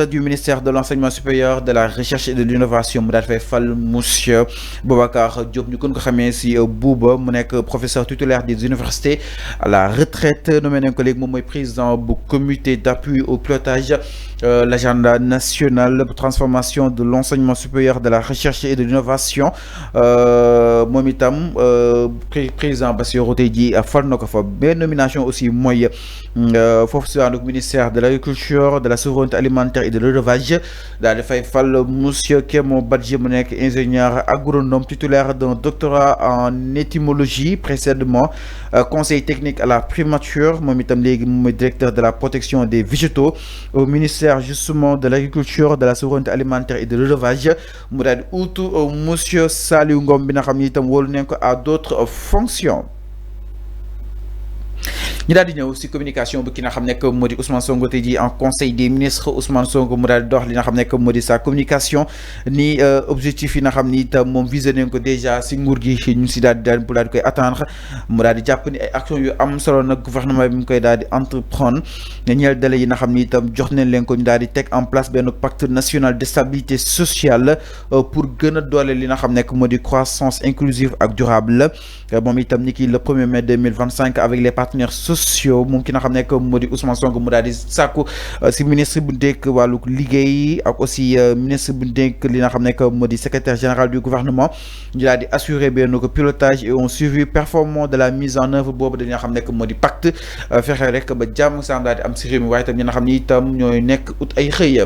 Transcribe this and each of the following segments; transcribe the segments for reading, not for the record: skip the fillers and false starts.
Du ministère de l'enseignement supérieur, de la recherche et de l'innovation mu daal fay fal monsieur Boubacar Diop ñu gën ko xamee si Bouba mu nekk professeur titulaire des universités à la retraite nommé nañ ko léegi moom mooy président bu comité d'appui au pilotage l'agenda national de transformation de l'enseignement supérieur, de la recherche et de l'innovation moom itam président Bassirou tey jii fal na ko fa benn nomination aussi mooy foofu si wàllu ministère de l'agriculture, de la souveraineté alimentaire et de l'élevage daal dafay fal monsieur Kémo Badji mu nekk ingénieur agronome titulaire d'un doctorat en étymologie précédemment conseil technique à la primature moom itam léegi moom mooy directeur de la protection des végétaux au ministère justement de l'agriculture, de la souveraineté alimentaire et de l'élevage mu daal di utu monsieur Saliou Ngom bi nga xam ni itam wóolu nañ ko à d'autres fonctions. ñu daal di ñëw si communication bu ki nga xam ne que moo di Ousmane Sonko tey jii en conseil des ministres Ousmane Sonko mu daal di dox li nga xam ne que moo di sa communication ni objectif yi nga xam ni itam moom visé nañ ko déjà si nguur gi ñu si daal di koy attendre mu daal di jàpp ni ay actions yu am solo nag gouvernement bi mu koy daal di entreprendre ñeel délai yi nga xam ni itam jox nañ leen ko ñu daal di teg en place benn pacte national de stabilité sociale pour gën a doole li nga xam ne que moo di croissance inclusive ak durable moom itam ni ki le 1er mai 2025 avec les partenaires sociaux moom ki nga xam ne que moo di Ousmane Sonko mu daal di sàkku si ministre bu dénk wàllu liggéey ak aussi ministre bu dénk li nga xam ne que moo di secrétaire général du gouvernement ñu daal di assurer benn ko pilotage et un suivi performant de la mise en œuvre boobu dañu nga xam ne que moo di pacte fexe rek ba jàmm saam daal di am si réew mi waaye itam ñi nga xam ni itam ñooy nekk ut ay xëy.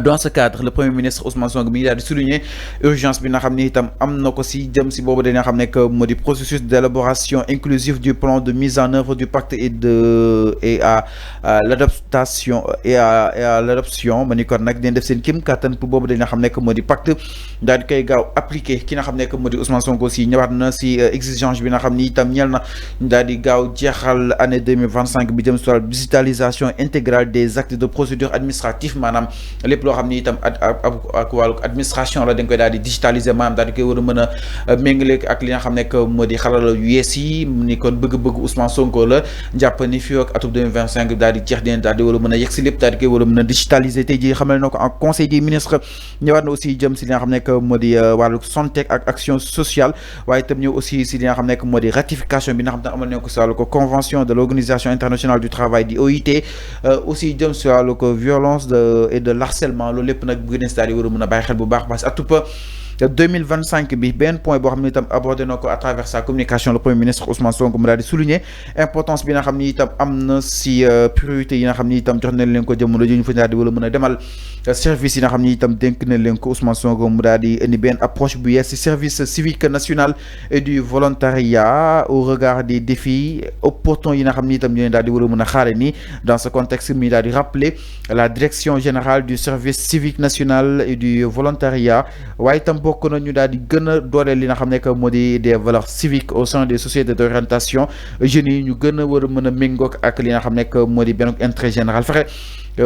Dans ce cadre le premier ministre Ousmane Sonko mi ngi daal di souligner urgence bi nga xam ni itam am na ko si jëm si boobu dañu xam ne que moo di processus d'élaboration inclusive du plan de mise en œuvre du pacte et à l'adaptation et à l'adoption ma ni kon nag dañ def seen kim kattan pour boobu dañu xam ne que moo di pacte daal di koy gaaw appliqué ki nga xam ne que moo di Ousmane Sonko si ñëwaat na si exigence bi nga xam ni itam ñeel na daal di gaaw jeexal année 2025 bi jëm si wàllu digitalisation intégrale des actes de procédure administrative maanaam loo xam ni itam ak wàllu administration la dañ koy daal di digitaliser maanaam daal di koy war a mën a méngale ak li nga xam ne que moo di xarala yu yees yi ni kon bëgg-bëgg Ousmane Sonko la jàpp ni fii ak atum 2025 daal di jeex deen daal di war a mën a yegg si lépp daal di koy war a mën a digitaliser tey jii xamal na ko en conseil des ministres ñëwaat na aussi jëm si li nga xam ne que moo di wàllu santé ak action sociale waaye itam ñëw aussi si li nga xam ne que moo di ratification bi nga xam ne amal nañ ko si wàllu ko convention de l'organisation internationale du travail di OIT aussi jëm si wàllu ko violence et de l'harcèlement loolu lépp nag bu gën a war a mën a bàyyi xel bu baax parce que atoupa 2025 bi benn point boo xam ne itam abordé na ko à travers sa communication le premier ministre Ousmane Sonko mu daal di souligner importance bi nga xam ni itam am na si priorité yi nga xam ni itam jox nañ leen ko jamono ji ñu fa daal di wala mën a demal service yi nga xam ni itam dénk nañ leen ko Ousmane Sonko mu daal di indi benn approche bu yees si service civique national et du volontariat au regard des défis opportuns yi nga xam ni itam ñooy daal di war a mën a xaare ni dans ce contexte mi daal di rappeler la direction générale du service civique national et du volontariat waaye itam bokk na ñu daal di gën a dooleel li nga xam ne que moo di des valeurs civiques au sein des sociétés d'orientation jeunes yi ñu gën a war a mën a méngoog ak li nga xam ne que moo di benn intérêt général fexe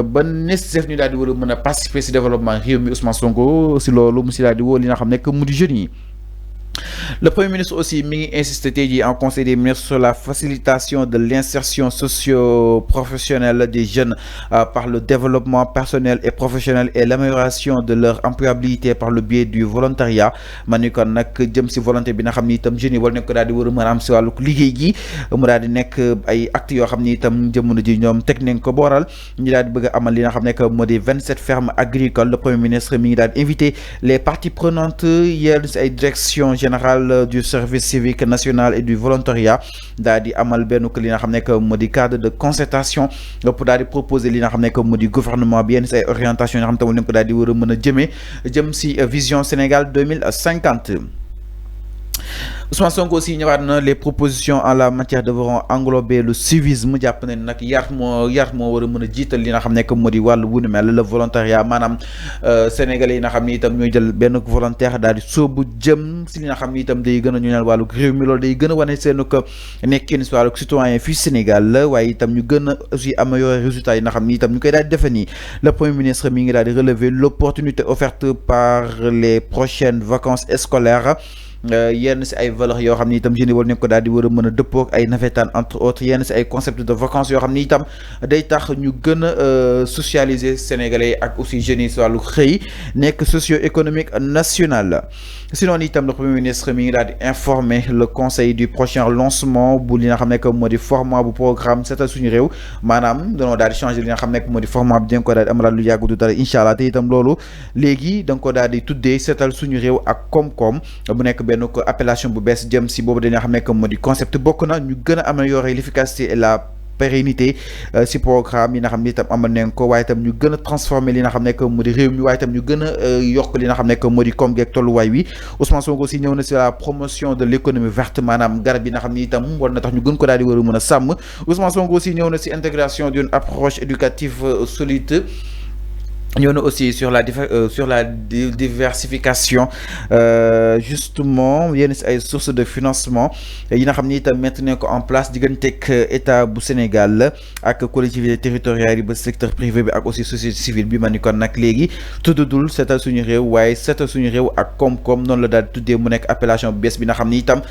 ba nécessaire ñu daal di war a mën a participer si développement réew mi Ousmane Sonko si loolu mu si daal di woo li nga xam ne que mu di jeunes yi. Le Premier ministre aussi mi ngi insisté tey jii en conseil des ministres sur la facilitation de l'insertion socio-professionnelle des jeunes par le développement personnel et professionnel et l'amélioration de leur employabilité par le biais du volontariat ma ni kon nag jëm si volonté bi nga xam ni itam jeunes yi war nañ ko daal di war a mën a am si wàllu liggéey gi mu daal di nekk ay actes yoo xam ni itam jamono ji ñoom teg nañ ko booral ñu daal di bëgg a amal li nga xam ne que moo di 27 fermes agricoles le Premier ministre mi ngi daal di invité les parties prenantes yéen si ay directions général du service civique national et du volontariat daal di amal benn ko li nga xam ne que moo di cadre de concertation pour daal di proposer li nga xam ne que moo di gouvernement bi yenn si ay orientation yoo xam tamit ko daal di war a mën a jëm si vision Sénégal 2050. Ousmane Sonko aussi ñëwaat na les propositions en la matière devront englober le civisme jàpp ne nag yar moo war a mën a jiital li nga xam ne que moo di wàllu wu ni mel le volontariat maanaam sénégalais yi nga xam ni itam ñooy jël benn volontaire daal di sóobu jëm si li nga xam ni itam day gën a ñu neel wàllu réew mi loolu day gën a wane seen ko nekkin si wàllu citoyen fii Sénégal la waaye itam ñu gën a aussi améliorer résultats yi nga xam ni itam ñu koy daal di defe nii le premier ministre mi ngi daal di relever l'opportunité offerte par les prochaines vacances scolaires yenn si ay valeurs yoo xam ni itam jeunes yi war nañ ko daal di war a mën a dëppoo ak ay navétanes entre autres yenn si ay concepts de vacances yoo xam ni itam day tax ñu gën a socialiser sénégalais ak aussi jeunes yi si wàllu xëy nekk socio-économique national. Sinon itam le premier ministre mi ngi daal di informer le conseil du prochain lancement bu li nga xam ne que moo di format bu programme seetal suñu réew maanaam danoo daal di changer li nga xam ne que moo di format bi dañ ko daal di amalaat lu yàgg du dara incha allah te itam loolu léegi da nga ko daal di tuddee seetal suñu réew ak koom-koom bu nekk benn ko appellation bu bees jëm si boobu dañoo xam ne que moo di concept bokk na ñu gën a améliorer l'efficacité et la pérennité si programme yi nga xam ne itam amal nañ ko waaye itam ñu gën a transformer li nga xam ne que moo di réew mi waaye itam ñu gën a yokk li nga xam ne que moo di koom geeg tolluwaay wi Ousmane Sonko aussi ñëw na si la promotion de l'économie verte maanaam garab yi nga xam ne itam war na tax ñu gën ko daal di war a mën a sàmm Ousmane Sonko aussi ñëw na si intégration d'une approche éducative solide. ñëw na aussi sur la diversification justement yenn si ay sources de financement yi nga xam ni itam mettre nañ ko en place digganteeg état bu Sénégal ak collectivité territoriale yi ba secteur privé bi ak aussi société civile bi ma ni kon nag léegi tuddul seetal suñu réew waaye seetal suñu réew ak koom-koom noonu la daal di tuddee mu nekk appellation bu bees bi nga xam ni itam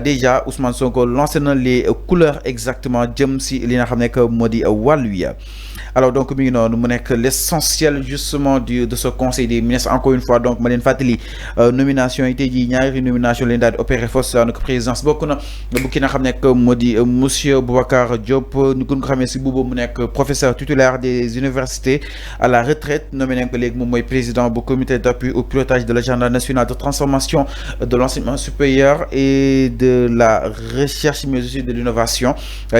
déjà Ousmane Sonko lancé na les couleurs exactement jëm si li nga xam ne que moo di wàllu wi alors donc mi ngi noonu mu nekk l'essentiel justement de ce conseil des ministres encore une fois donc ma leen fàttali nomination yi tey jii ñaari nomination leen daal di opéré force daanaka présidence bokk na bu ki nga xam ne moo di monsieur Boubacar Diop ñu gën ko xamee si boobu mu nekk professeur titulaire des universités à la retraite nommé nañ ko léegi moom mooy président bu comité d'appui au pilotage de l'agenda national de transformation de l'enseignement supérieur et de la recherche mais aussi de l'innovation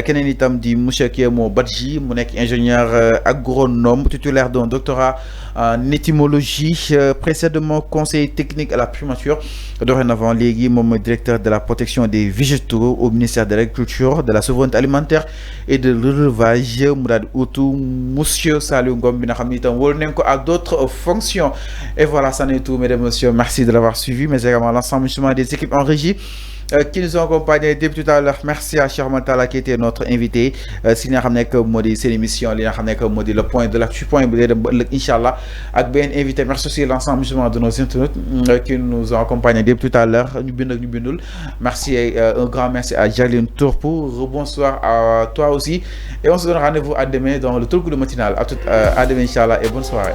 keneen itam di monsieur Kémo Badji mu nekk ingénieur agronome titulaire d'un doctorat en étymologie précédemment conseiller technique à la primature dorénavant léegi moom directeur de la protection des végétaux au ministère de l'agriculture de la souveraineté alimentaire et de l'élevage mu daal di utu monsieur Saliou Ngom bi nga xam ni itam wóolu nañ ko à d'autres fonctions et voilà ça n'est tout mesdames et messieurs merci de l'avoir suivi mais également l'ensemble justement des équipes en régie qui nous ont accompagnés depuis tout à l'heure. Merci à Cheikh Matala qui était notre invité. Si nga xam ne que moo di seen émission li nga xam ne que moo di le point de l'actu point bu dee dem ba ëllëg incha allah ak benn invité merci aussi l'ensemble justement de nos internautes qui nous ont accompagnés depuis tout à l'heure ñu bind ak ñu bindul merci un grand merci à Jaline Tourpou bonsoir à toi aussi et on se donne rendez-vous à demain dans le Talk de matinal à demain incha allah et bonne soirée.